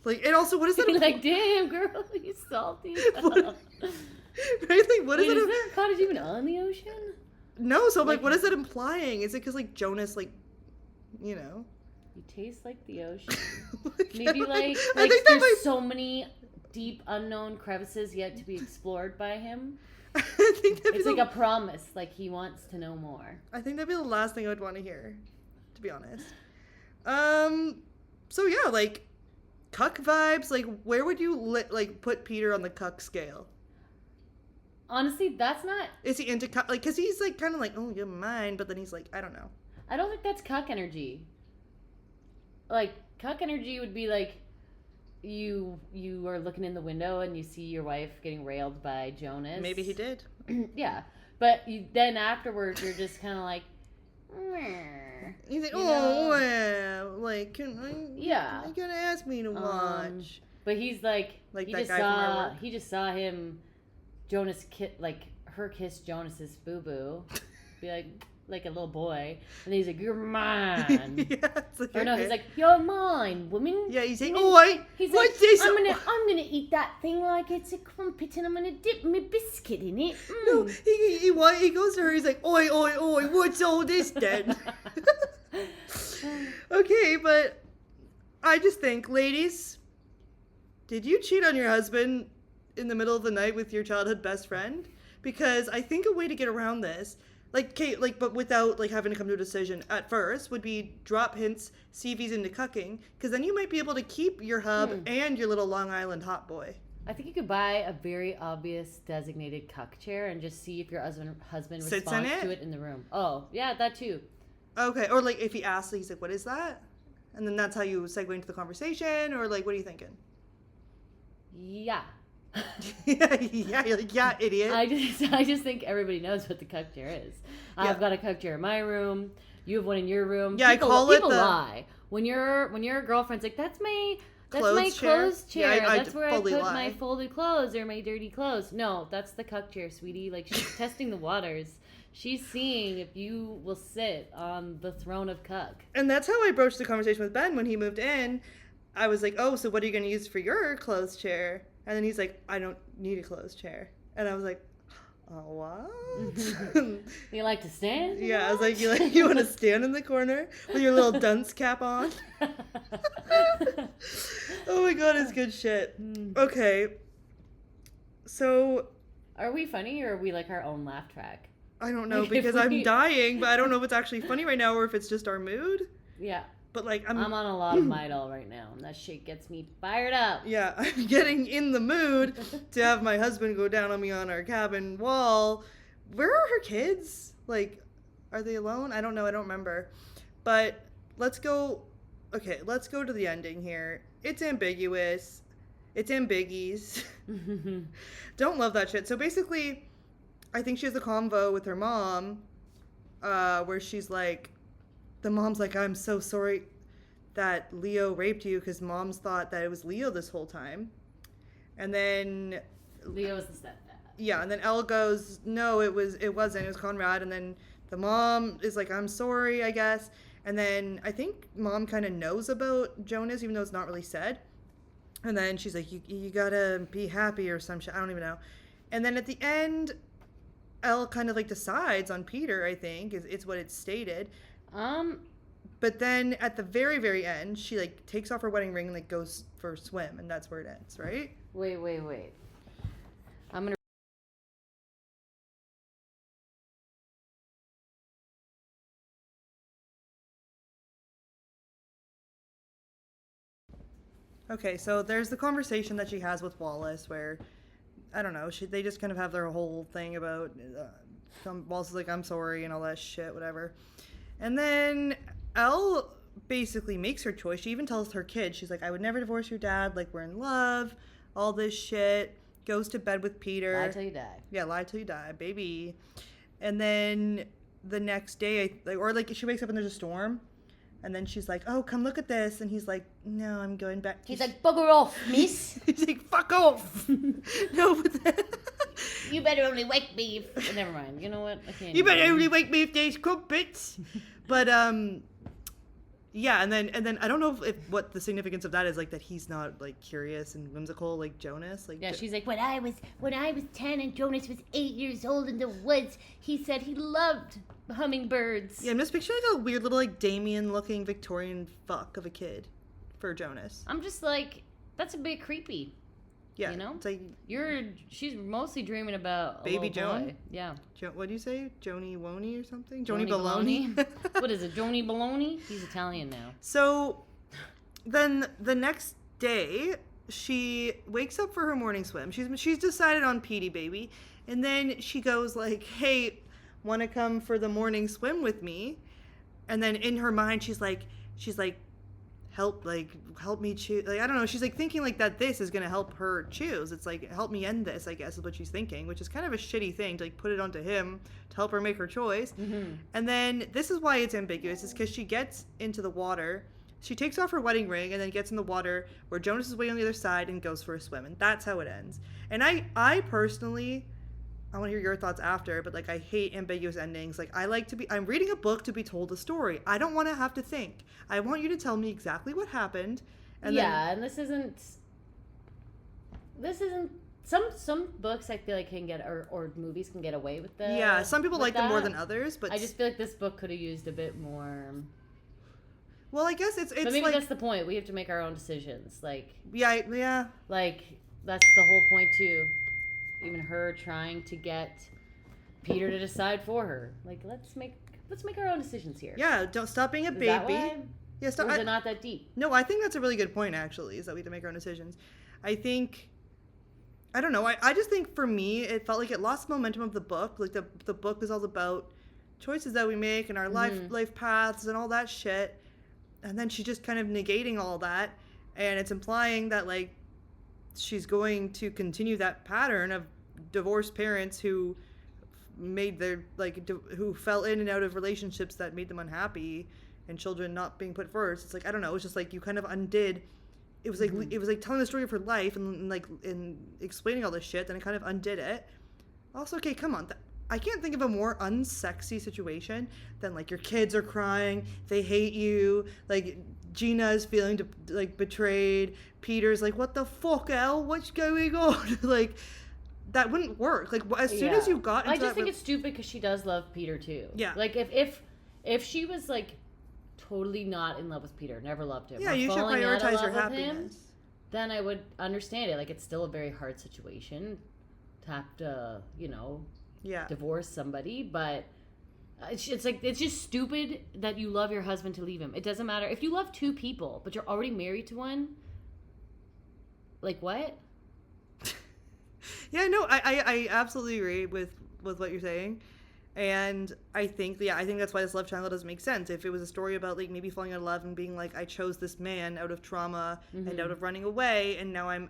Like, and also, what is that? Like, damn, girl, you salty. Right? Like, what is it? Is there a cottage even on the ocean? No, so I'm like, what is that implying? Is it because, like, Jonas, like, you know? You taste like the ocean. Maybe, like there's so many deep, unknown crevices yet to be explored by him. I think it's like a promise, like he wants to know more. I think that'd be the last thing I would want to hear, to be honest. So yeah, like, cuck vibes, like, where would you put Peter on the cuck scale? Honestly, that's not... Is he into cuck? Like, because he's, like, kind of like, oh, you're mine, but then he's like, I don't know. I don't think that's cuck energy. Like, cuck energy would be, like, you are looking in the window and you see your wife getting railed by Jonas. Maybe he did. Yeah. But then afterwards, you're just kind of like... He's like, well, like, yeah, you gotta ask me to watch. But he's like he just saw him, Jonas her kiss Jonas's boo boo, be like a little boy, and he's like, you're mine. Yeah, like, or no, he's like, you're mine, woman. Yeah, he's like, he's like, I'm gonna eat that thing like it's a crumpet, and I'm gonna dip my biscuit in it. No, he goes to her. He's like, oi, what's all this then? Okay, but I just think, ladies, did you cheat on your husband in the middle of the night with your childhood best friend? Because I think a way to get around this, like, Kate, like, but without, like, having to come to a decision at first, would be drop hints, see if he's into cucking, because then you might be able to keep your hub and your little Long Island hot boy. I think you could buy a very obvious designated cuck chair and just see if your husband responds to it in the room. Oh, yeah, that too. Okay, or, like, if he asks, he's like, what is that? And then that's how you segue into the conversation, or, like, what are you thinking? Yeah. Yeah, you're like, yeah, idiot. I just think everybody knows what the cuck chair is. Yeah. I've got a cuck chair in my room. You have one in your room. Yeah, people lie. When your girlfriend's like, that's my clothes chair. Yeah, that's where I put my folded clothes or my dirty clothes. No, that's the cuck chair, sweetie. Like, she's testing the waters. She's seeing if you will sit on the throne of cuck. And that's how I broached the conversation with Ben when he moved in. I was like, oh, so what are you going to use for your clothes chair? And then he's like, I don't need a clothes chair. And I was like, oh, what? You like to stand? Yeah, I was like, you want to stand in the corner with your little dunce cap on? Oh my god, it's good shit. Okay. So... Are we funny or are we like our own laugh track? I don't know, because I'm dying, but I don't know if it's actually funny right now or if it's just our mood. Yeah. But like I'm on a lot of Midol right now, and that shit gets me fired up. Yeah, I'm getting in the mood to have my husband go down on me on our cabin wall. Where are her kids? Like, are they alone? I don't know. I don't remember. But let's go. Okay, let's go to the ending here. It's ambiguous. It's ambigues. Don't love that shit. So basically, I think she has a convo with her mom, where she's like, the mom's like, I'm so sorry that Leo raped you, because mom's thought that it was Leo this whole time. And then Leo was the stepdad. Yeah, and then Elle goes, no, it wasn't. It was Conrad. And then the mom is like, I'm sorry, I guess. And then I think mom kind of knows about Jonas, even though it's not really said. And then she's like, you gotta be happy or some shit. I don't even know. And then at the end, Elle kind of like decides on Peter, I think, it's what it's stated. But then at the very, very end, she like takes off her wedding ring and like goes for a swim, and that's where it ends, right? Wait. I'm gonna. Okay, so there's the conversation that she has with Wallace where, I don't know, they just kind of have their whole thing about, Wallace is like, I'm sorry, and all that shit, whatever. And then Elle basically makes her choice. She even tells her kid, she's like, I would never divorce your dad, like, we're in love, all this shit. Goes to bed with Peter. Lie till you die. Yeah, lie till you die, baby. And then the next day, she wakes up and there's a storm. And then she's like, oh, come look at this. And he's like, no, I'm going back. He's like, bugger off, miss. He's like, fuck off. No, but you better only wake me if... Never mind. You know what? I can't. You better only wake me if there's crumpets. But, yeah, and then I don't know if what the significance of that is, like, that he's not, like, curious and whimsical like Jonas. Like, yeah, she's like, when I was 10 and Jonas was 8 years old in the woods, he said he loved hummingbirds. Yeah, I'm just picturing like a weird little like Damien-looking Victorian fuck of a kid for Jonas. I'm just like, that's a bit creepy. Yeah, you know, it's like she's mostly dreaming about a baby Joan. Boy. Yeah. What do you say? Jony Woney or something? Jony Balogna? What is it? Jony Balogna? He's Italian now. So then the next day, she wakes up for her morning swim. She's decided on Petey baby, and then she goes like, "Hey, want to come for the morning swim with me?" And then in her mind, she's like, help me choose. Like, I don't know. She's like thinking like that this is going to help her choose. It's like, help me end this, I guess is what she's thinking, which is kind of a shitty thing to like put it onto him to help her make her choice. Mm-hmm. And then this is why it's ambiguous, is because she gets into the water. She takes off her wedding ring and then gets in the water where Jonas is waiting on the other side and goes for a swim. And that's how it ends. And I personally, I want to hear your thoughts after, but like I hate ambiguous endings. Like I'm reading a book to be told a story. I don't want to have to think. I want you to tell me exactly what happened. And and this isn't some books I feel like can get or movies can get away with that. Yeah, some people like them more than others, but I just feel like this book could have used a bit more. Well, I guess it's but maybe like, that's the point. We have to make our own decisions. Like yeah. Like that's the whole point too. Even her trying to get Peter to decide for her. Like, let's make our own decisions here. Yeah, don't stop being a baby. That why? Yeah, stop. Or is it not that deep? No, I think that's a really good point, actually, is that we have to make our own decisions. I don't know. I just think for me, it felt like it lost momentum of the book. Like the book is all about choices that we make and our life paths and all that shit. And then she's just kind of negating all that, and it's implying that like she's going to continue that pattern of divorced parents who made their who fell in and out of relationships that made them unhappy, and children not being put first. It's like, I don't know, it's just like you kind of undid. It was like it was like telling the story of her life and like in explaining all this shit, then it kind of undid it. Also, okay, come on, I can't think of a more unsexy situation than like your kids are crying, they hate you, like Gina is feeling like betrayed. Peter's like, what the fuck, Elle? What's going on? Like, that wouldn't work. Like, as soon as you got into I just think it's stupid because she does love Peter too. Yeah. Like, if she was like totally not in love with Peter, never loved him. Yeah, or you should falling out of prioritize love your with happiness. him, then I would understand it. Like, it's still a very hard situation to have to, divorce somebody, but it's like, it's just stupid that you love your husband to leave him. It doesn't matter if you love two people, but you're already married to one. Like, what? Yeah, no, I absolutely agree with what you're saying. And I think that's why this love triangle doesn't make sense. If it was a story about, like, maybe falling out of love and being like, I chose this man out of trauma and out of running away, and now I'm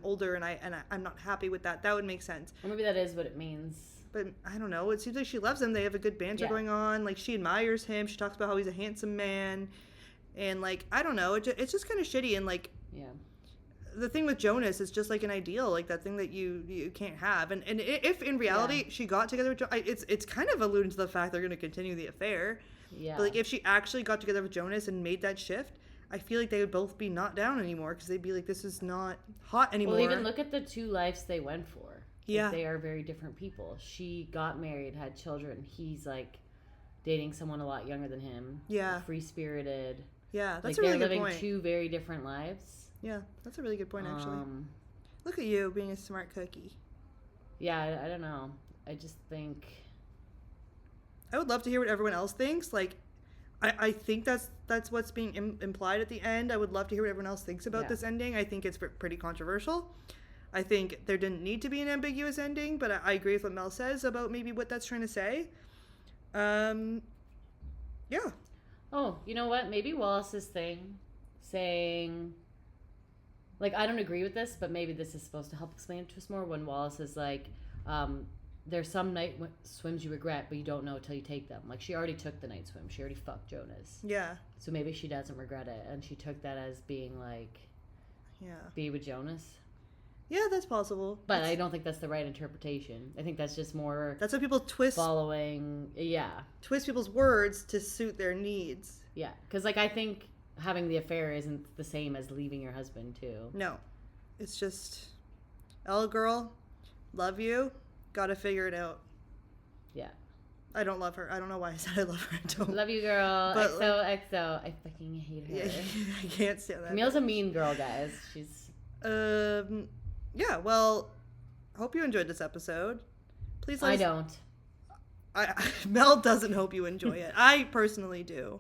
older and I'm not happy with that would make sense. Or maybe that is what it means. But I don't know. It seems like she loves him. They have a good banter going on. Like, she admires him. She talks about how he's a handsome man. And, like, I don't know. It's just kind of shitty. And, like, the thing with Jonas is just like an ideal, like that thing that you can't have. And if in reality she got together with Jonas, it's kind of alluding to the fact they're going to continue the affair. Yeah. But, like, if she actually got together with Jonas and made that shift, I feel like they would both be not down anymore because they'd be like, this is not hot anymore. Well, even look at the two lives they went for. Yeah. Like, they are very different people. She got married, had children. He's, like, dating someone a lot younger than him. Yeah. Free-spirited. Yeah, that's like, a really good point. they're living two very different lives. Yeah, that's a really good point, actually. Look at you being a smart cookie. Yeah, I don't know. I just think... I would love to hear what everyone else thinks. Like, I think that's what's being implied at the end. I would love to hear what everyone else thinks about this ending. I think it's pretty controversial. I think there didn't need to be an ambiguous ending, but I agree with what Mel says about maybe what that's trying to say. Yeah. Oh, you know what? Maybe Wallace's thing saying... Like, I don't agree with this, but maybe this is supposed to help explain it to us more when Wallace is like, there's some night swims you regret, but you don't know until you take them. Like, she already took the night swim. She already fucked Jonas. Yeah. So maybe she doesn't regret it, and she took that as being like, be with Jonas. Yeah, that's possible. But I don't think that's the right interpretation. I think that's just more... That's what people twist... Following, twist people's words to suit their needs. Yeah, because, like, I think... having the affair isn't the same as leaving your husband too. No, it's just, Elle girl, love you, gotta figure it out. Yeah. I don't love her. I don't know why I said I love her. I don't. Love you, girl. But, XOXO. I fucking hate her. Yeah, I can't stand that. Camille's a mean girl, guys. She's... Yeah, well, I hope you enjoyed this episode. Please let us... I don't. Mel doesn't hope you enjoy it. I personally do.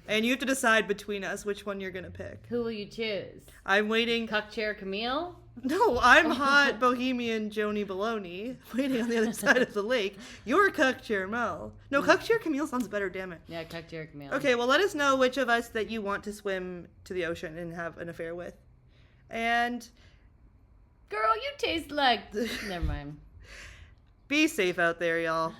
And you have to decide between us which one you're going to pick. Who will you choose? I'm waiting... Cuck chair Camille? No, I'm hot bohemian Jony Balogna, waiting on the other side of the lake. You're cuck chair Mel. No, cuck chair Camille sounds better, damn it. Yeah, cuck chair Camille. Okay, well, let us know which of us that you want to swim to the ocean and have an affair with. And... Girl, you taste like... Never mind. Be safe out there, y'all.